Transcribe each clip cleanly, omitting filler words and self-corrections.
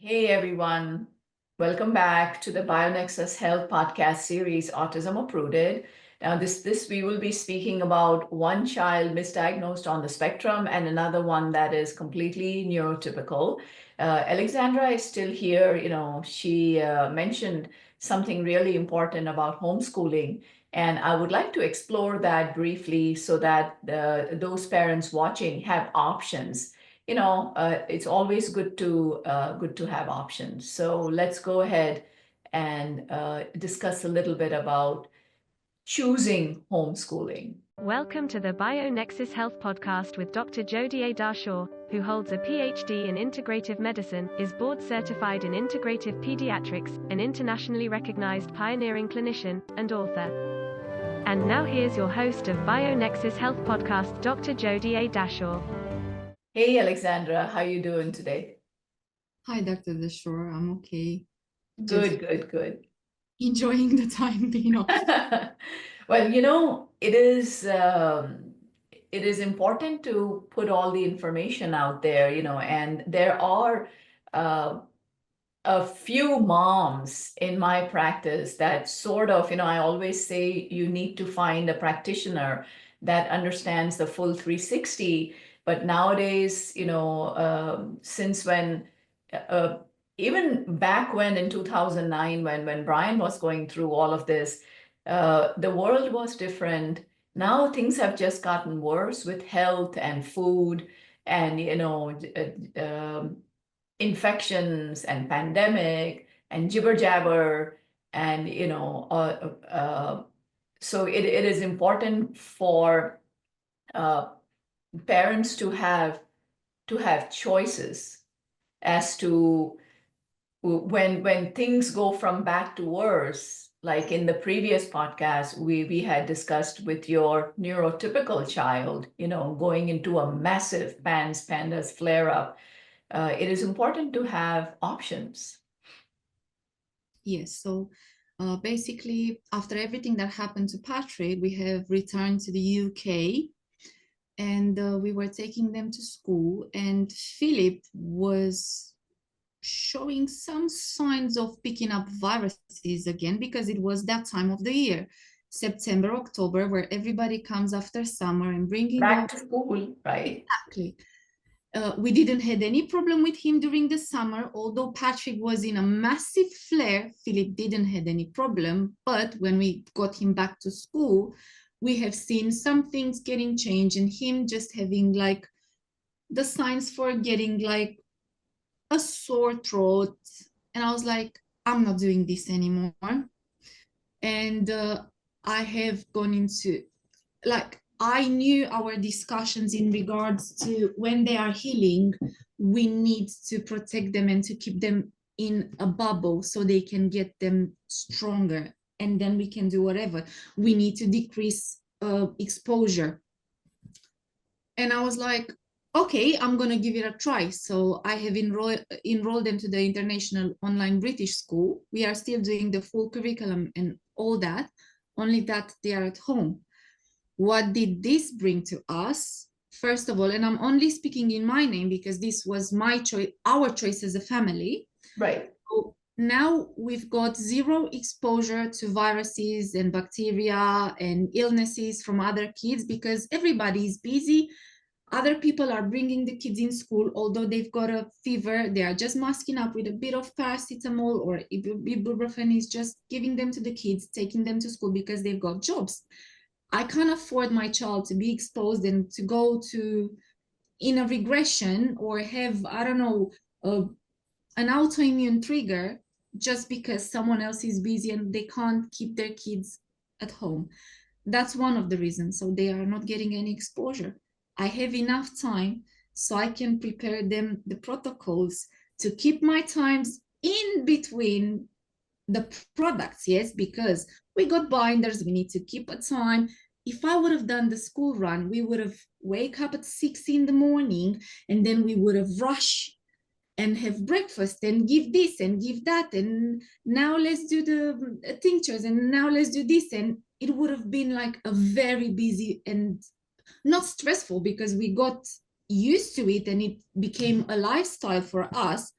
Hey everyone, welcome back to the BioNexus Health podcast series, Autism Uprooted. Now, this we will be speaking about one child misdiagnosed on the spectrum and another one that is completely neurotypical. Alexandra is still here. She mentioned something really important about homeschooling, and I would like to explore that briefly so that those parents watching have options. It's always good to have options. So let's go ahead and discuss a little bit about choosing homeschooling. Welcome to the BioNexus Health podcast with Dr. Jodie A. Dashore, who holds a PhD in integrative medicine, is board certified in integrative pediatrics, an internationally recognized pioneering clinician, and author. And now here's your host of BioNexus Health podcast, Dr. Jodie A. Dashore. Hey, Alexandra, how you doing today? Hi, Dr. Dashore. I'm okay. Good, good. Enjoying the time being off. Well, it is important to put all the information out there, and there are uh, a few moms in my practice that sort of, I always say you need to find a practitioner that understands the full 360. But nowadays, since when, uh, even back when in 2009, when Brian was going through all of this, the world was different. Now things have just gotten worse with health and food and, infections and pandemic and jibber jabber and so it is important for uh, parents to have choices as to when things go from bad to worse. Like in the previous podcast, we had discussed with your neurotypical child, going into a massive pandas flare up. It is important to have options. Yes, so basically, after everything that happened to Patrick, we have returned to the UK and we were taking them to school. And Philip was showing some signs of picking up viruses again because it was that time of the year, September, October, where everybody comes after summer and bringing Back to school, right? Exactly. We didn't had any problem with him during the summer, although Patrick was in a massive flare. Philip didn't had any problem, but when we got him back to school, we have seen some things getting changed and him just having like the signs for getting like a sore throat. And I was like, I'm not doing this anymore. And I have gone into like I knew our discussions in regards to when they are healing, we need to protect them and to keep them in a bubble so they can get them stronger. And then we can do whatever. We need to decrease exposure. And I was like, okay, I'm going to give it a try. So I have enrolled them to the International Online British School. We are still doing the full curriculum and all that, only that they are at home. What did this bring to us? First of all, and I'm only speaking in my name because this was my choice, our choice as a family. Right. So now we've got zero exposure to viruses and bacteria and illnesses from other kids because everybody is busy. Other people are bringing the kids in school, although they've got a fever, they are just masking up with a bit of paracetamol or ibuprofen is just giving them to the kids, taking them to school because they've got jobs. I can't afford my child to be exposed and to go to in a regression or have, I don't know, an autoimmune trigger just because someone else is busy and they can't keep their kids at home. That's one of the reasons. So they are not getting any exposure. I have enough time so I can prepare them the protocols to keep my times in between the products, yes, because we got binders, we need to keep a time. If I would have done the school run, we would have wake up at 6 in the morning and then we would have rushed and have breakfast and give this and give that and now let's do the tinctures and now let's do this, and it would have been like a very busy and not stressful because we got used to it and it became a lifestyle for us,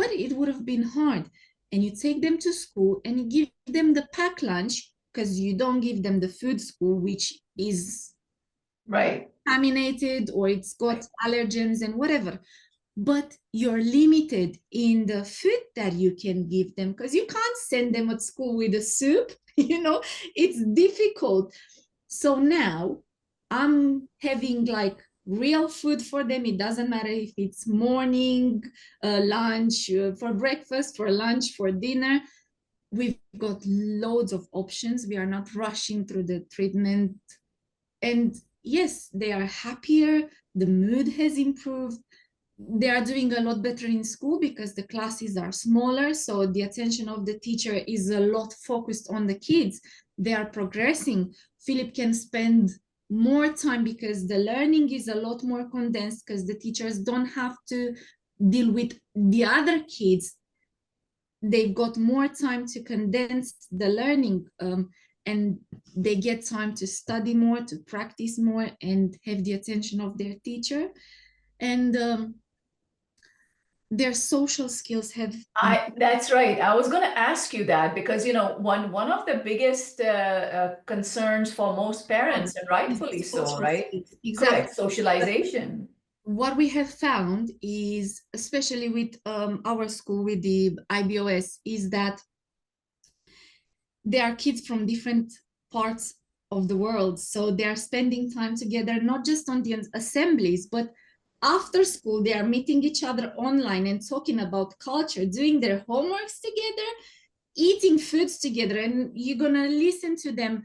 but it would have been hard. And you take them to school and you give them the packed lunch, because you don't give them the food school, which is Right. contaminated or it's got allergens and whatever. But you're limited in the food that you can give them, because you can't send them at school with a soup. It's difficult. So now I'm having like real food for them. It doesn't matter if it's morning, lunch, for breakfast, for lunch, for dinner. We've got loads of options. We are not rushing through the treatment. And yes, they are happier. The mood has improved. They are doing a lot better in school because the classes are smaller. So the attention of the teacher is a lot focused on the kids. They are progressing. Philip can spend more time because the learning is a lot more condensed, because the teachers don't have to deal with the other kids. They've got more time to condense the learning, and they get time to study more, to practice more, and have the attention of their teacher. And their social skills have That's right. I was going to ask you that because, one of the biggest concerns for most parents, and rightfully so, social right? skills. Exactly. Correct. Socialization. What we have found is, especially with our school, with the IBOS, is that there are kids from different parts of the world. So they are spending time together, not just on the assemblies, but after school, they are meeting each other online and talking about culture, doing their homeworks together, eating foods together. And you're going to listen to them.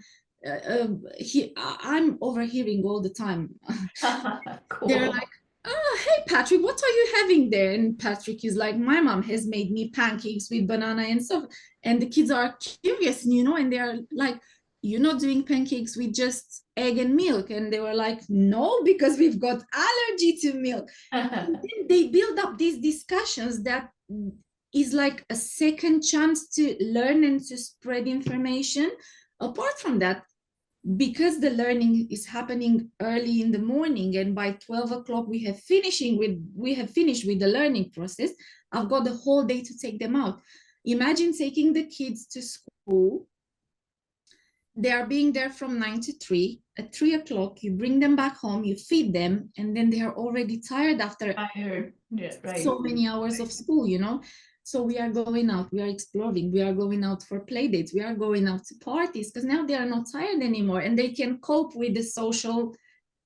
I'm overhearing all the time. They're Cool. like, oh, hey, Patrick, what are you having there? And Patrick is like, my mom has made me pancakes with banana and stuff. And the kids are curious, and they're like, you're not doing pancakes with just egg and milk. And they were like, no, because we've got allergy to milk. And then they build up these discussions that is like a second chance to learn and to spread information. Apart from that, because the learning is happening early in the morning, and by 12 o'clock we have finished with the learning process, I've got the whole day to take them out. Imagine taking the kids to school. They are being there from 9 to 3. At 3 o'clock you bring them back home, you feed them, and then they are already tired after Tired. Yeah, right. so many hours of school. So we are going out, we are exploring, we are going out for play dates, we are going out to parties, because now they are not tired anymore and they can cope with the social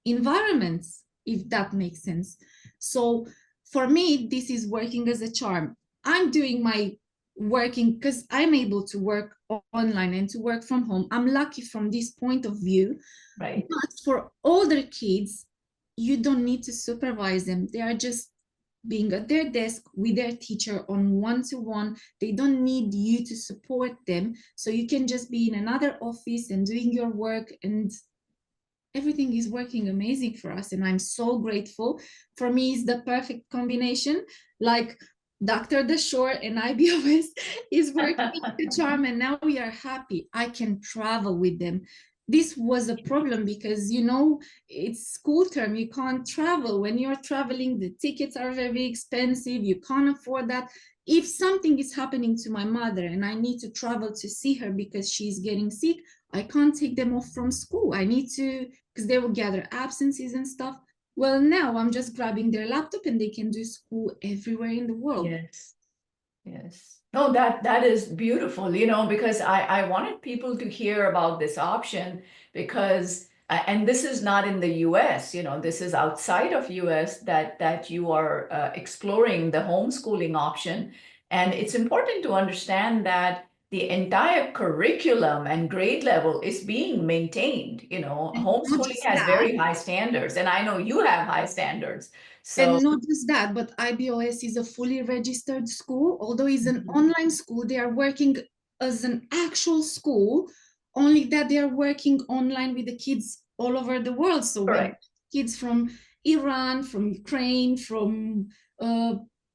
environments, if that makes sense. So for me, this is working as a charm. I'm doing my working because I'm able to work online and to work from home. I'm lucky from this point of view. Right. But for older kids, you don't need to supervise them. They are just being at their desk with their teacher on one-to-one. They don't need you to support them. So you can just be in another office and doing your work, and everything is working amazing for us. And I'm so grateful. For me, it's the perfect combination. Like Dr. Dashore and IBOS is working the charm, and now we are happy. I can travel with them. This was a problem because, it's school term. You can't travel. When you're traveling, the tickets are very expensive. You can't afford that. If something is happening to my mother and I need to travel to see her because she's getting sick, I can't take them off from school. I need to, because they will gather absences and stuff. Well, now I'm just grabbing their laptop and they can do school everywhere in the world. Yes. Yes. No, that is beautiful, because I wanted people to hear about this option because, and this is not in the US, this is outside of US that you are exploring the homeschooling option. And it's important to understand that the entire curriculum and grade level is being maintained. And not Homeschooling just has that, very high standards, and I know you have high standards. So, and not just that, but IBOS is a fully registered school. Although it's an Mhm. online school, they are working as an actual school, only that they are working online with the kids all over the world. So with Correct. kids from Iran, from Ukraine, from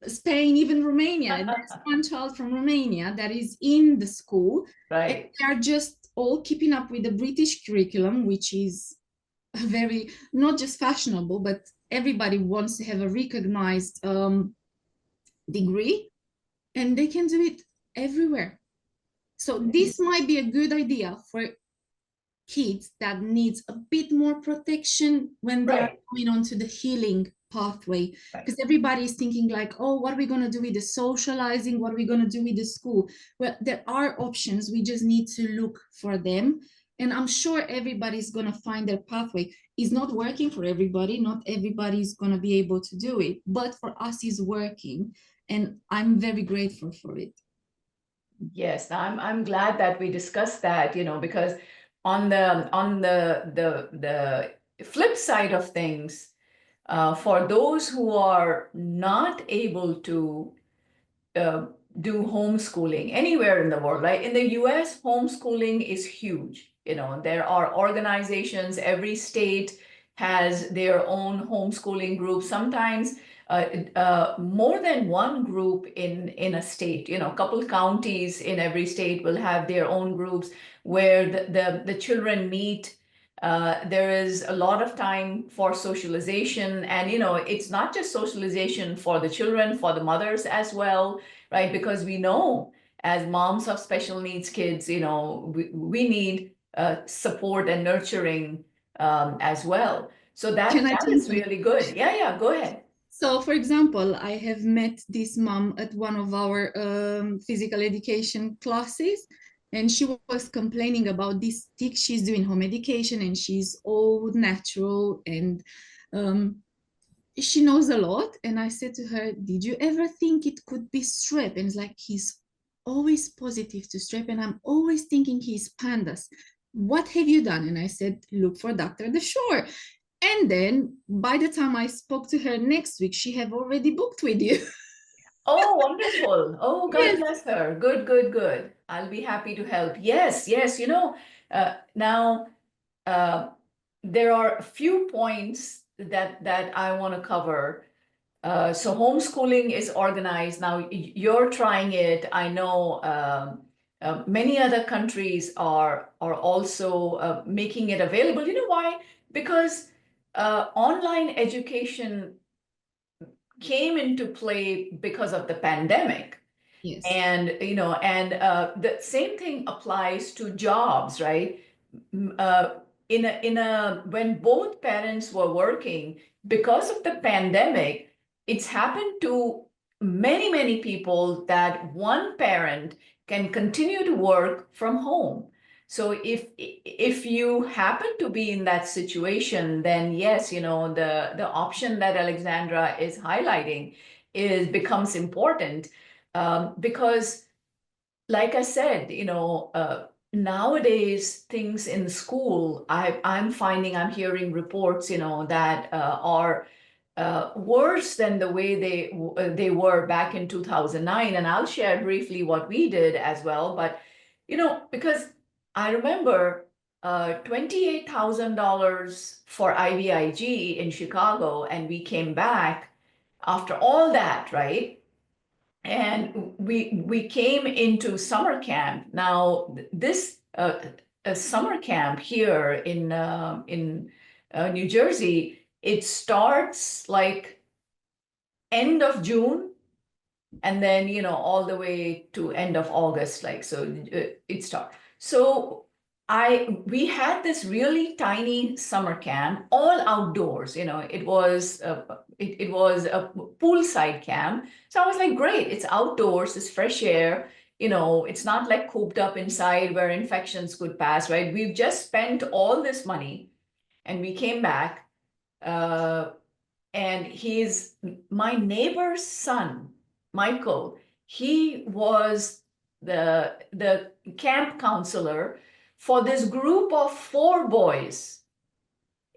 Spain, even Romania. There's one child from Romania that is in the school, and Right. they are just all keeping up with the British curriculum, which is very not just fashionable, but everybody wants to have a recognized degree. and they can do it everywhere. So this might be a good idea for kids that needs a bit more protection when they are Right, going on to the healing pathway, right. because everybody is thinking like, oh, what are we going to do with the socializing, what are we going to do with the school? Well, there are options, we just need to look for them, and I'm sure everybody's going to find their pathway. It's not working for everybody, not everybody's going to be able to do it, but for us it's working, and I'm very grateful for it. Yes, I'm glad that we discussed that, because on the flip side of things, for those who are not able to uh, do homeschooling anywhere in the world, right? In the US, homeschooling is huge. There are organizations, every state has their own homeschooling group. Sometimes more than one group in a state, a couple counties in every state will have their own groups where the children meet. There is a lot of time for socialization, and it's not just socialization for the children, for the mothers as well, right? Because we know as moms of special needs kids, we need support and nurturing as well. So Can that I that jump is in? really good. Yeah, yeah, go ahead. So, for example, I have met this mom at one of our physical education classes, and she was complaining about this stick. She's doing home education, and she's all natural, and um, she knows a lot. And I said to her, "Did you ever think it could be strep?" And it's like, he's always positive to strep, and I'm always thinking he's pandas. What have you done? And I said, look for Dr. Dashore. And then by the time I spoke to her next week, she have already booked with you. Oh, wonderful. Oh, God Yes. bless her. Good, good, good. I'll be happy to help. Yes, yes. Now uh, there are a few points that I want to cover. So homeschooling is organized. Now you're trying it. I know many other countries are also making it available. You know why? Because online education came into play because of the pandemic. Yes. And the same thing applies to jobs, right? Uh, when both parents were working, because of the pandemic, it's happened to many, many people that one parent can continue to work from home. So if you happen to be in that situation, then yes, the option that Alexandra is highlighting is becomes important, because like I said, nowadays things in school, I'm hearing reports, that are worse than the way they were back in 2009. And I'll share briefly what we did as well. But because I remember $28,000 for IVIG in Chicago, and we came back after all that, right? And we came into summer camp. Now this a summer camp here in New Jersey, it starts like end of June, and then all the way to end of August, like so it starts. So we had this really tiny summer camp, all outdoors. It was a poolside camp. So I was like, great, it's outdoors, it's fresh air. It's not like cooped up inside where infections could pass, right? We've just spent all this money, and we came back. Uh, and he's my neighbor's son, Michael. He was the camp counselor for this group of four boys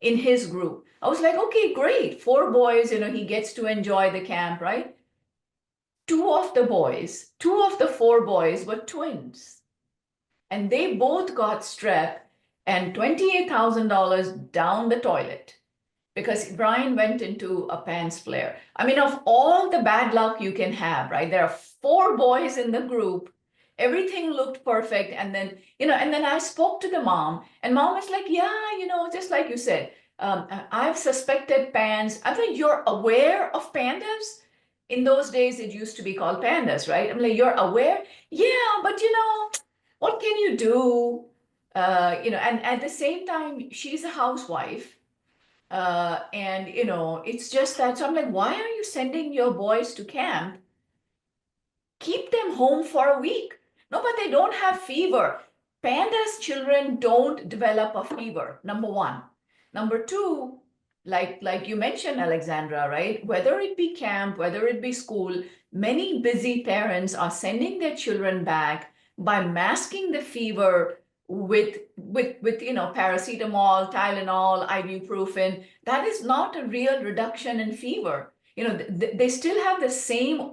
in his group. I was like, okay, great, four boys. He gets to enjoy the camp, right? Two of the four boys were twins, and they both got strep and $28,000 down the toilet because Brian went into a pants flare. I mean, of all the bad luck you can have, right? There are four boys in the group. Everything looked perfect. And then I spoke to the mom, and mom was like, yeah, just like you said, I've suspected pans. I think you're aware of pandas. in those days, it used to be called pandas, right? I'm like, you're aware? Yeah, but what can you do? And at the same time, she's a housewife. And it's just that. So I'm like, why are you sending your boys to camp? Keep them home for a week. No, but they don't have fever. Pandas children don't develop a fever, number one. Number two, like you mentioned, Alexandra, right? Whether it be camp, whether it be school, many busy parents are sending their children back by masking the fever with paracetamol, Tylenol, ibuprofen. That is not a real reduction in fever. They still have the same.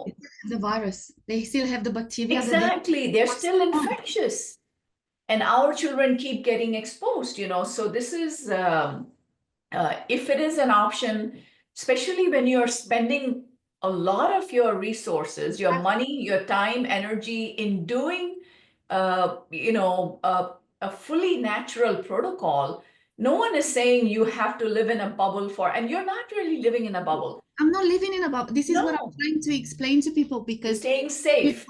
The virus, they still have the bacteria that they Exactly, they're pass still on. infectious, and our children keep getting exposed. So this is if it is an option, especially when you're spending a lot of your resources, your money, your time, energy in doing, a fully natural protocol. No one is saying you have to live in a bubble and you're not really living in a bubble. I'm not living in a bubble. This is what I'm No, trying to explain to people, you're because staying safe.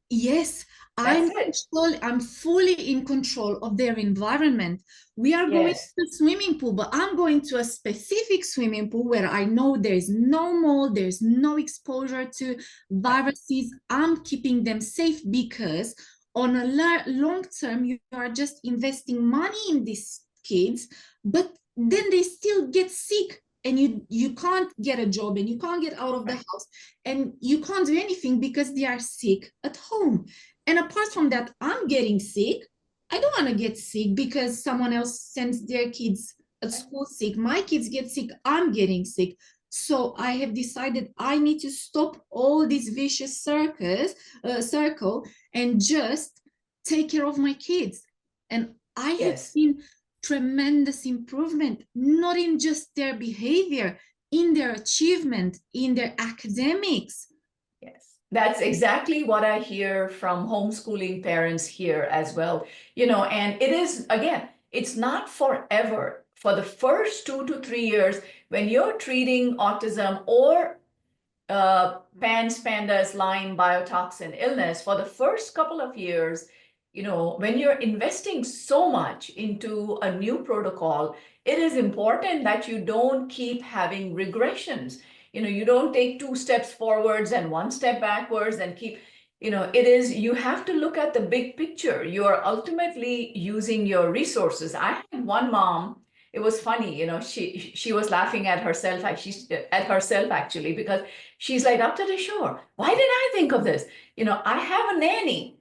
yes, That's it. I'm fully in control of their environment. We are going to Yes. the swimming pool, but I'm going to a specific swimming pool where I know there's no mold, there's no exposure to viruses. I'm keeping them safe because on a long term, you are just investing money in these kids, but then they still get sick, and you can't get a job, and you can't get out of the house, and you can't do anything because they are sick at home. And apart from that, I'm getting sick. I don't want to get sick because someone else sends their kids at school sick. My kids get sick, I'm getting sick. So I have decided I need to stop all this vicious circle and just take care of my kids. And I have Yes. seen tremendous improvement, not in just their behavior, in their achievement, in their academics. Yes, that's exactly what I hear from homeschooling parents here as well. And it is, again, it's not forever. For the first 2 to 3 years, when you're treating autism or PANS, PANDAS, Lyme biotoxin illness, for the first couple of years, when you're investing so much into a new protocol, it is important that you don't keep having regressions. You don't take 2 steps forwards and 1 step backwards and keep, you have to look at the big picture. You're ultimately using your resources. I had one mom. It was funny, she was laughing at herself, actually, because she's like, Dr. Dashore, why did I think of this? I have a nanny,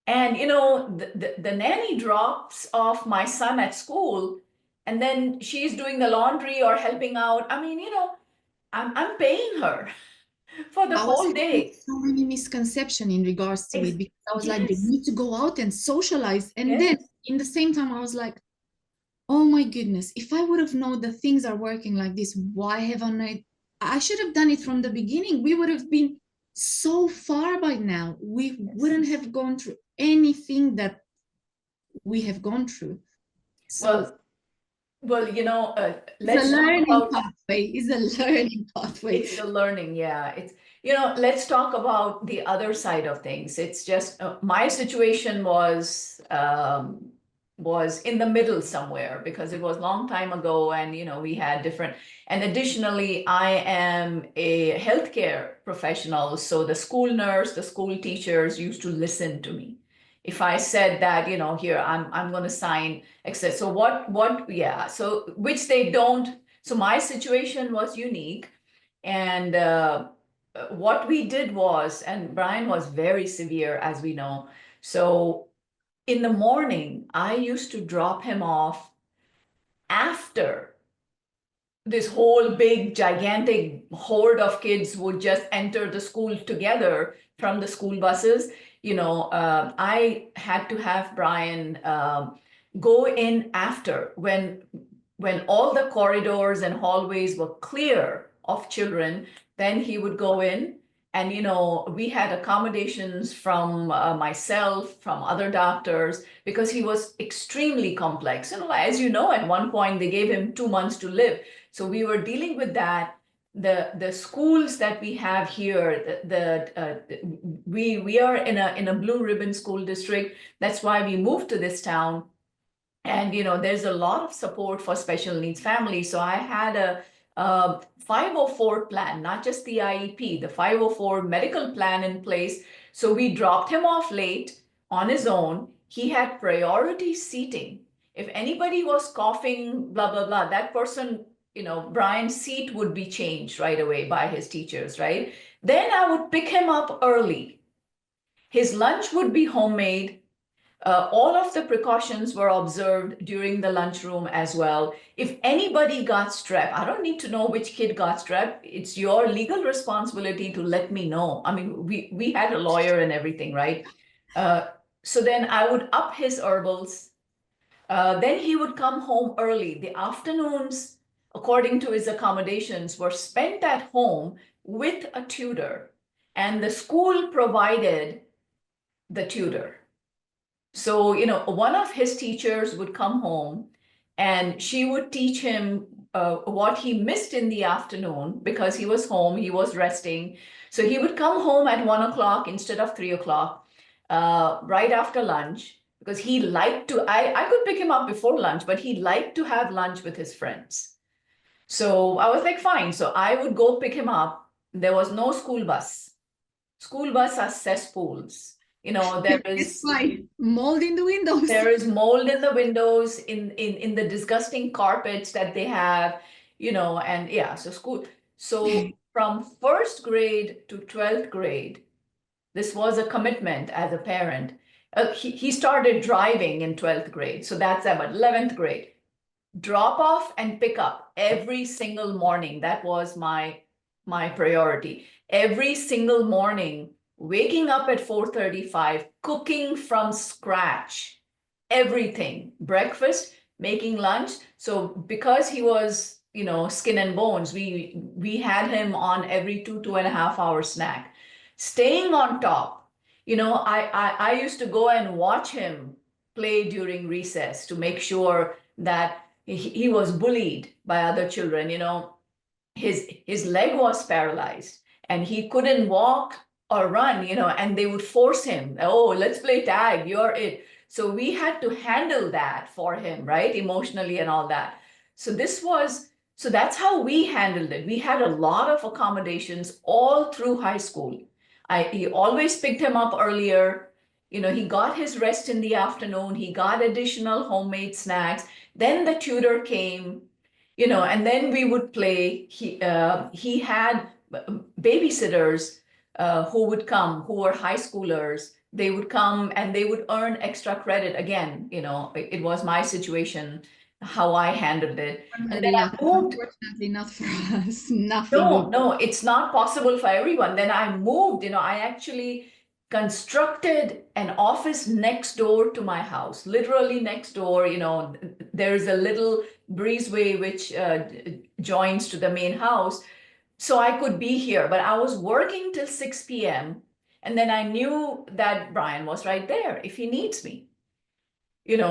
and the nanny drops off my son at school, and then she's doing the laundry or helping out. I mean, I'm paying her for the I was whole having day. so many misconceptions in regards to it, because I was like, they Yes, need to go out and socialize. And then yes. in the same time, I was like, oh my goodness, if I would have known that things are working like this, why haven't I should have done it from the beginning. We would have been so far by now. We wouldn't have gone through anything that we have gone through. So Well, it's a let's talk learning about. pathway. It's a learning pathway. It's the learning, yeah. Let's talk about the other side of things. It's just my situation was in the middle somewhere because it was a long time ago, and we had different. And additionally, I am a healthcare professional, so the school nurse, the school teachers used to listen to me. If I said that, here I'm going to sign, etc. So yeah. So which they don't. So my situation was unique. And what we did was, and Brian was very severe, as we know. So in the morning, I used to drop him off after this whole big, gigantic horde of kids would just enter the school together from the school buses. I had to have Brian go in after when all the corridors and hallways were clear of children. Then he would go in, and we had accommodations from myself, from other doctors, because he was extremely complex. As you know, at one point they gave him 2 months to live. So we were dealing with that. the schools that we have here, we are in a blue ribbon school district. That's why we moved to this town. And there's a lot of support for special needs families. So I had a 504 plan, not just the IEP, the 504 medical plan in place. So we dropped him off late on his own. He had priority seating. If anybody was coughing, blah, blah, blah, that person, Brian's seat would be changed right away by his teachers, right? Then I would pick him up early. His lunch would be homemade. All of the precautions were observed during the lunchroom as well. If anybody got strep, I don't need to know which kid got strep. It's your legal responsibility to let me know. I mean, we had a lawyer and everything, right? So then I would up his herbals. Then he would come home early. The afternoons, according to his accommodations, were spent at home with a tutor, and the school provided the tutor. So, one of his teachers would come home and she would teach him what he missed in the afternoon because he was home, he was resting. So he would come home at 1 o'clock instead of 3 o'clock, right after lunch, because he liked to, I could pick him up before lunch, but he liked to have lunch with his friends. So I was like, fine. So I would go pick him up. There was no school bus. School bus are cesspools. There It's is why mold in the windows. there is mold in the windows, in the disgusting carpets that they have, and yeah, so school. So from first grade to 12th grade, this was a commitment as a parent. He started driving in 12th grade, so that's about 11th grade. Drop off and pick up every single morning. That was my priority. Every single morning, waking up at 4:35, cooking from scratch, everything, breakfast, making lunch. So because he was, skin and bones, we had him on every 2.5 hour snack. Staying on top, I used to go and watch him play during recess to make sure that he was bullied by other children. His leg was paralyzed and he couldn't walk or run, and they would force him, oh, let's play tag, you're it. So we had to handle that for him, right? Emotionally and all that. So that's how we handled it. We had a lot of accommodations all through high school. He always picked him up earlier. He got his rest in the afternoon. He got additional homemade snacks. Then the tutor came, and then we would play. He had babysitters who would come, who were high schoolers. They would come and they would earn extra credit. Again, it was my situation, how I handled it. And then I moved. Unfortunately, not for us. Nothing. No, it's not possible for everyone. Then I moved, I actually constructed an office next door to my house, literally next door. There's a little breezeway which joins to the main house. So I could be here, but I was working till 6 p.m. And then I knew that Brian was right there if he needs me.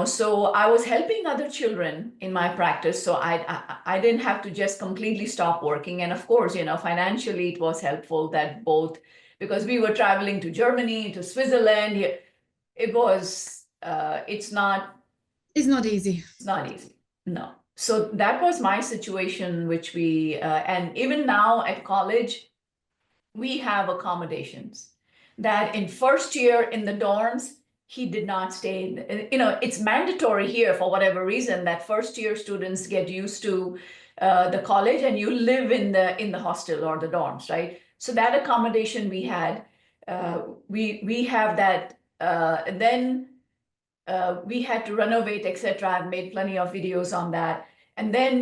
So I was helping other children in my practice. So I didn't have to just completely stop working. And of course, financially it was helpful that both, because we were traveling to Germany, to Switzerland. It's not easy. It's not easy. No. So that was my situation, which and even now at college, we have accommodations that in first year in the dorms, he did not stay. It's mandatory here for whatever reason that first year students get used to the college and you live in the hostel or the dorms, right? So that accommodation we had, we have that. Then we had to renovate, etc. I've made plenty of videos on that. And then,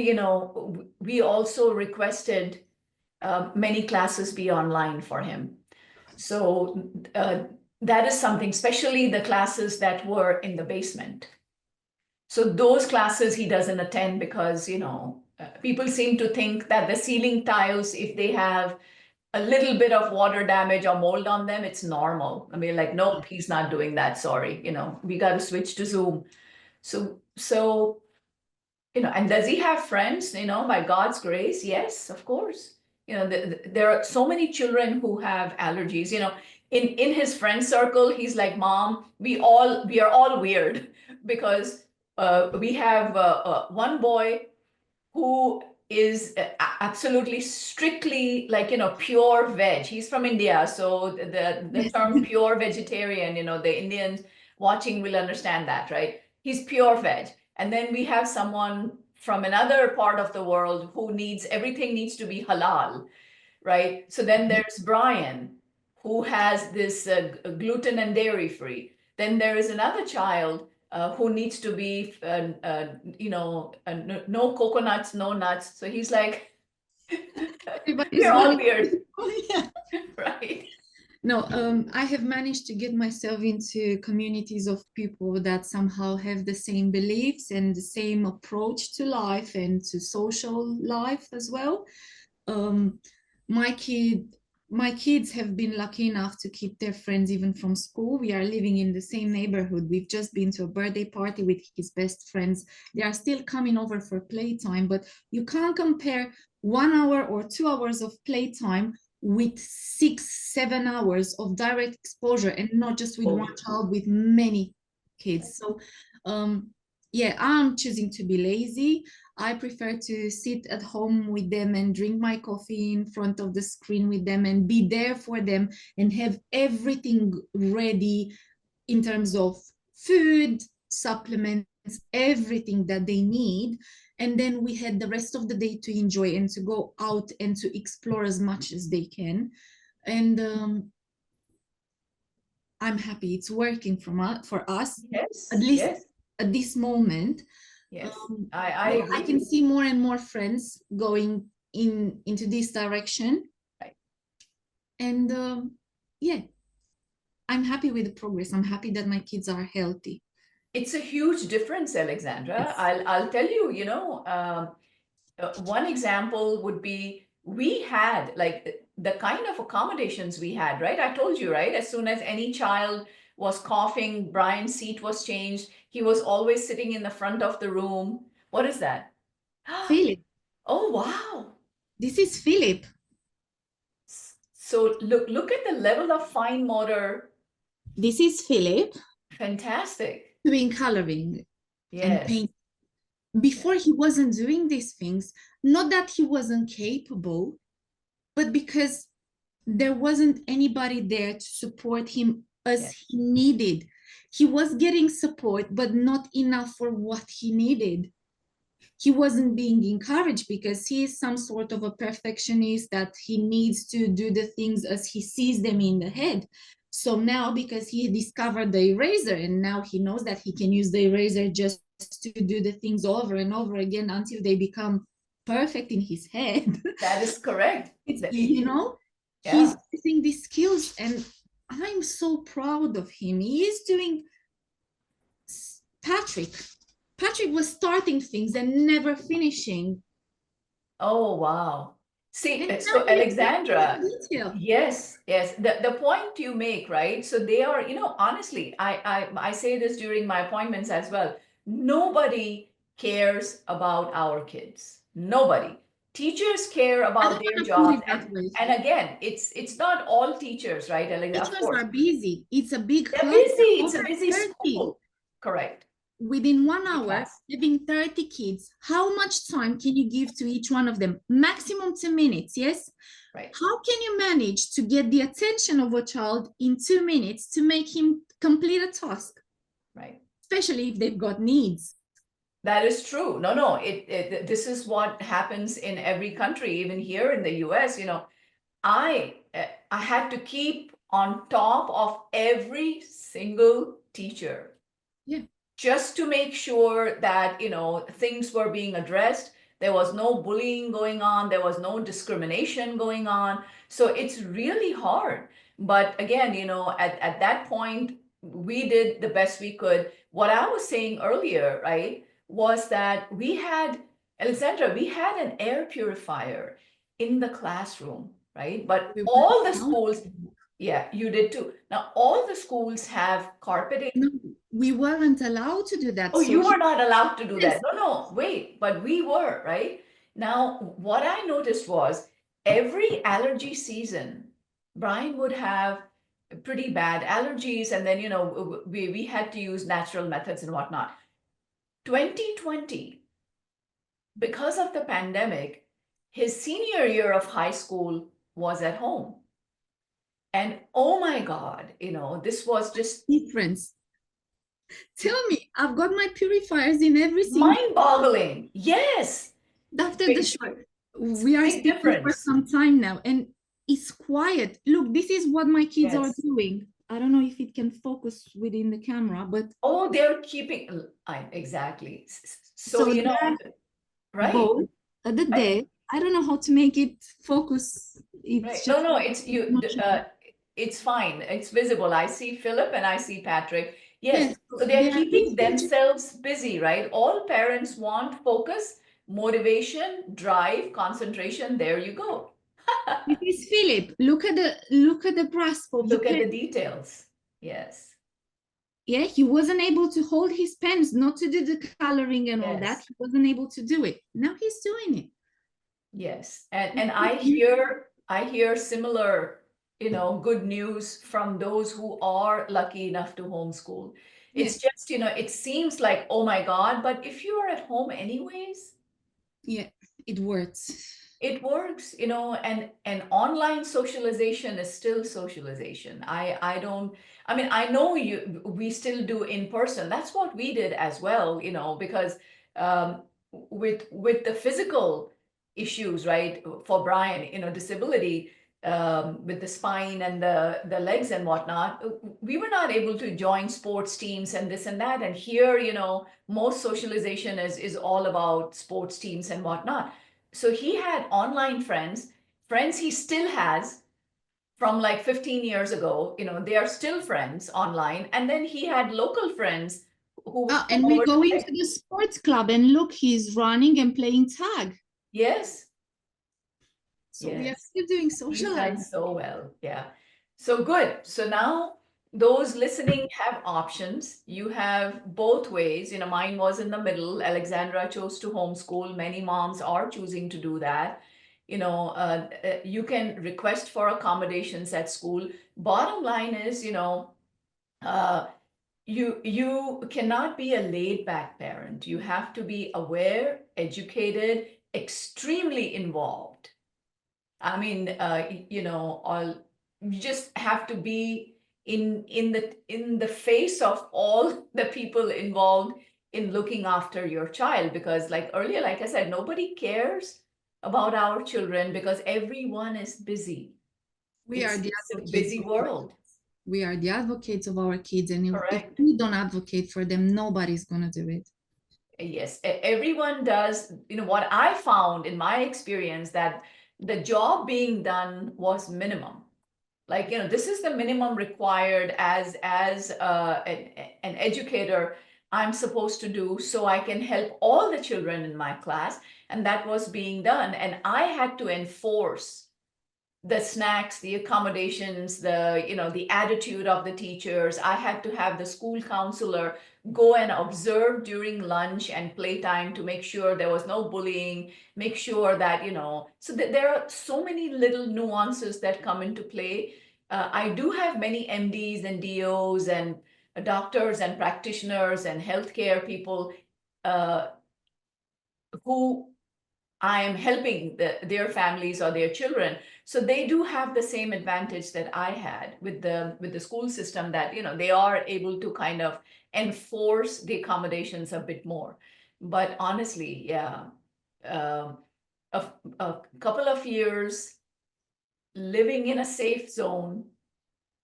we also requested many classes be online for him. So that is something, especially the classes that were in the basement. So those classes he doesn't attend because, people seem to think that the ceiling tiles, if they have a little bit of water damage or mold on them, it's normal. I mean, like, nope, he's not doing that. Sorry. We got to switch to Zoom. So, and does he have friends, by God's grace? Yes, of course. You know, there are so many children who have allergies. You know, in his friend circle, he's like, Mom, we are all weird because we have one boy who is absolutely strictly like, you know, pure veg. He's from India, so the Yes. term pure vegetarian, you know, the Indians watching will understand that, right? He's pure veg. And then we have someone from another part of the world who needs everything needs to be halal, right? So then there's Brian, who has this gluten and dairy free. Then there is another child who needs to be, you know, no coconuts, no nuts. So he's like, Everybody's we're all going. weird, Yeah. right? No, I have managed to get myself into communities of people that somehow have the same beliefs and the same approach to life and to social life as well. Um, my kid, my kids have been lucky enough to keep their friends even from school. We are living in the same neighborhood. We've just been to a birthday party with his best friends. They are still coming over for playtime, but you can't compare 1 hour or 2 hours of playtime with 6, 7 hours of direct exposure, and not just with one Oh, child, with many kids. So yeah, I'm choosing to be lazy. I prefer to sit at home with them and drink my coffee in front of the screen with them and be there for them and have everything ready in terms of food, supplements, everything that they need. And then we had the rest of the day to enjoy and to go out and to explore as much as they can. And I'm happy it's working for us, at yes, least yes, at this moment. yes. Um, I but I agree. can see more and more friends going into this direction. Right. And yeah, I'm happy with the progress. I'm happy that my kids are healthy. It's a huge difference, Alexandra. Yes. I'll tell you, you know, one example would be we had like the kind of accommodations we had, right? I told you, right? As soon as any child was coughing, Brian's seat was changed. He was always sitting in the front of the room. What is that? Philip, Oh, wow. this is Philip. So look at the level of fine motor. This is Philip Fantastic. doing coloring and Yes. paint. Before Yes. he wasn't doing these things, not that he wasn't capable, but because there wasn't anybody there to support him as Yes. he needed. He was getting support, but not enough for what he needed. He wasn't being encouraged because he is some sort of a perfectionist that he needs to do the things as he sees them in the head. So now, because he discovered the eraser and now he knows that he can use the eraser just to do the things over and over again until they become perfect in his head. That is correct. It's, you know, he's Yeah. using these skills, and I'm so proud of him. He is doing. Patrick. Patrick was starting things and never finishing. Oh, wow. See, And now so he is working Alexandra, with detail. yes, yes, the point you make, right? So they are, you know, honestly, I say this during my appointments as well. Nobody cares about our kids. Nobody. Teachers care I about don't their want to put jobs, it that way. and again, it's not all teachers, right? Of Teachers course, are busy. It's a big they're class. There busy. are It's over a busy 30. school. Correct. Within one Busy hour, class. having 30 kids, how much time can you give to each one of them? Maximum 2 minutes, yes? Right. How can you manage to get the attention of a child in 2 minutes to make him complete a task, Right. especially if they've got needs? That is true. No, no, this is what happens in every country, even here in the US, you know. I had to keep on top of every single teacher Yeah. just to make sure that, you know, things were being addressed. There was no bullying going on, there was no discrimination going on. So it's really hard. But again, you know, at that point, we did the best we could. What I was saying earlier, right, was that we had, Alexandra, we had an air purifier in the classroom, right? But We weren't all the allowed schools, to. yeah, you did too. Now, all the schools have carpeted. No, we weren't allowed to do that. Oh, So you he were not allowed to do says, that. No, no, wait, but we were, right? Now, what I noticed was every allergy season, Brian would have pretty bad allergies, and then we had to use natural methods and whatnot. 2020, because of the pandemic, his senior year of high school was at home. And oh my God, this was just Difference. Tell me, I've got my purifiers in every single mind-boggling. Yes, Dr. big, Dashore. We are big speaking for difference. some time now, and it's quiet. Look, this is what my kids are Yes. doing. I don't know if it can focus within the camera, but Oh, they're keeping, exactly. So, so they're right, both at the right, day. I don't know how to make it focus. It's right. just No, it's not showing. it's fine. It's visible. I see Philip and I see Patrick. Yes, Yes, so they they're are keeping literally. themselves busy, right? All parents want focus, motivation, drive, concentration. There you go. This is Philip. Look at the grasp of the Look at pen. the details. Yes, Yeah, he wasn't able to hold his pens, not to do the coloring and all that. yes. He wasn't able to do it. Now he's doing it. Yes, and I hear similar, good news from those who are lucky enough to homeschool. Yeah, It's just, it seems like, oh my God, but if you are at home anyways, yeah, it works. it works, and online socialization is still socialization. I don't, I mean, I know we still do in person. That's what we did as well, because with the physical issues, right, for Brian, disability, with the spine and the legs and whatnot, we were not able to join sports teams and this and that. And here, most socialization is all about sports teams and whatnot. So he had online friends he still has from like 15 years ago. They are still friends online. And then he had local friends who would come And we over to go into play. the sports club and look, he's running and playing tag. Yes, So we are yes. still doing He's done socializing. so well. Yeah. So good. So now those listening have options. You have both ways. Mine was in the middle. Alexandra chose to homeschool. Many moms are choosing to do that. You can request for accommodations at school. Bottom line is, uh, you cannot be a laid back parent. You have to be aware, educated, extremely involved. I mean, all you just have to be in the face of all the people involved in looking after your child, because like earlier, like I said, nobody cares about our children because everyone is busy. We are It's the it's a advocates busy of our world. kids. We are the advocates of our kids, and if Correct. we don't advocate for them, nobody's gonna do it. Yes, everyone does. What I found in my experience, that the job being done was minimum. Like, this is the minimum required as an educator I'm supposed to do, so I can help all the children in my class. And that was being done. And I had to enforce the snacks, the accommodations, the attitude of the teachers. I had to have the school counselor go and observe during lunch and playtime to make sure there was no bullying, make sure that, so that there are so many little nuances that come into play. I do have many MDs and DOs and doctors and practitioners and healthcare people uh, who I am helping their families or their children. So they do have the same advantage that I had with the school system, that they are able to kind of enforce the accommodations a bit more. But honestly, yeah, um, a, a couple of years living in a safe zone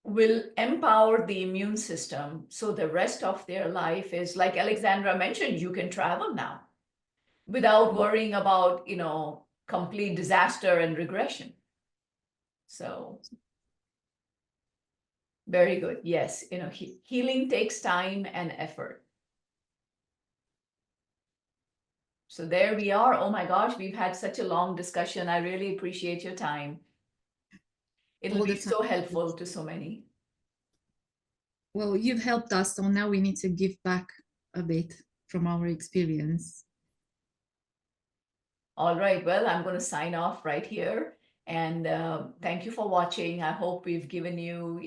will empower the immune system. So the rest of their life is, like Alexandra mentioned, you can travel now without worrying about, complete disaster and regression. So very good. Yes, healing takes time and effort. So there we are. Oh my gosh, we've had such a long discussion. I really appreciate your time. It'll All be the time. so helpful to so many. Well, you've helped us, so now we need to give back a bit from our experience. All right, well, I'm going to sign off right here. And thank you for watching. I hope we've given you,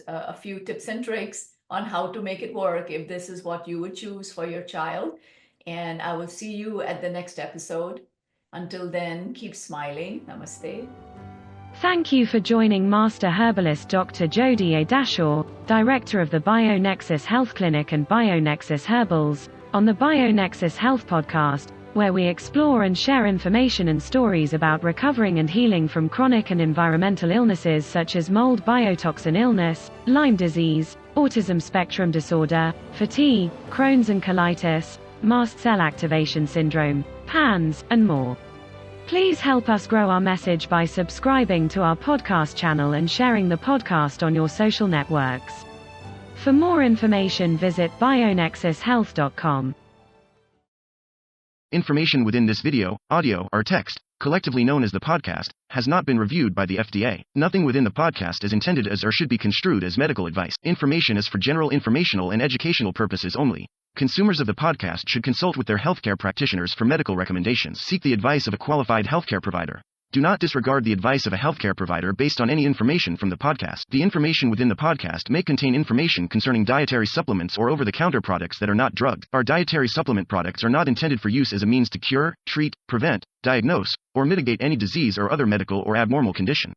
a few tips and tricks on how to make it work if this is what you would choose for your child. And I will see you at the next episode. Until then, keep smiling. Namaste. Thank you for joining Master Herbalist Dr. Jody A. Dashore, Director of the BioNexus Health Clinic and BioNexus Herbals, on the BioNexus Health Podcast, where we explore and share information and stories about recovering and healing from chronic and environmental illnesses such as mold biotoxin illness, Lyme disease, autism spectrum disorder, fatigue, Crohn's and colitis, mast cell activation syndrome, PANS, and more. Please help us grow our message by subscribing to our podcast channel and sharing the podcast on your social networks. For more information, visit bionexushealth.com. Information within this video, audio, or text, collectively known as the podcast, has not been reviewed by the FDA. Nothing within the podcast is intended as or should be construed as medical advice. Information is for general informational and educational purposes only. Consumers of the podcast should consult with their healthcare practitioners for medical recommendations. Seek the advice of a qualified healthcare provider. Do not disregard the advice of a healthcare provider based on any information from the podcast. The information within the podcast may contain information concerning dietary supplements or over-the-counter products that are not drugged. Our dietary supplement products are not intended for use as a means to cure, treat, prevent, diagnose, or mitigate any disease or other medical or abnormal condition.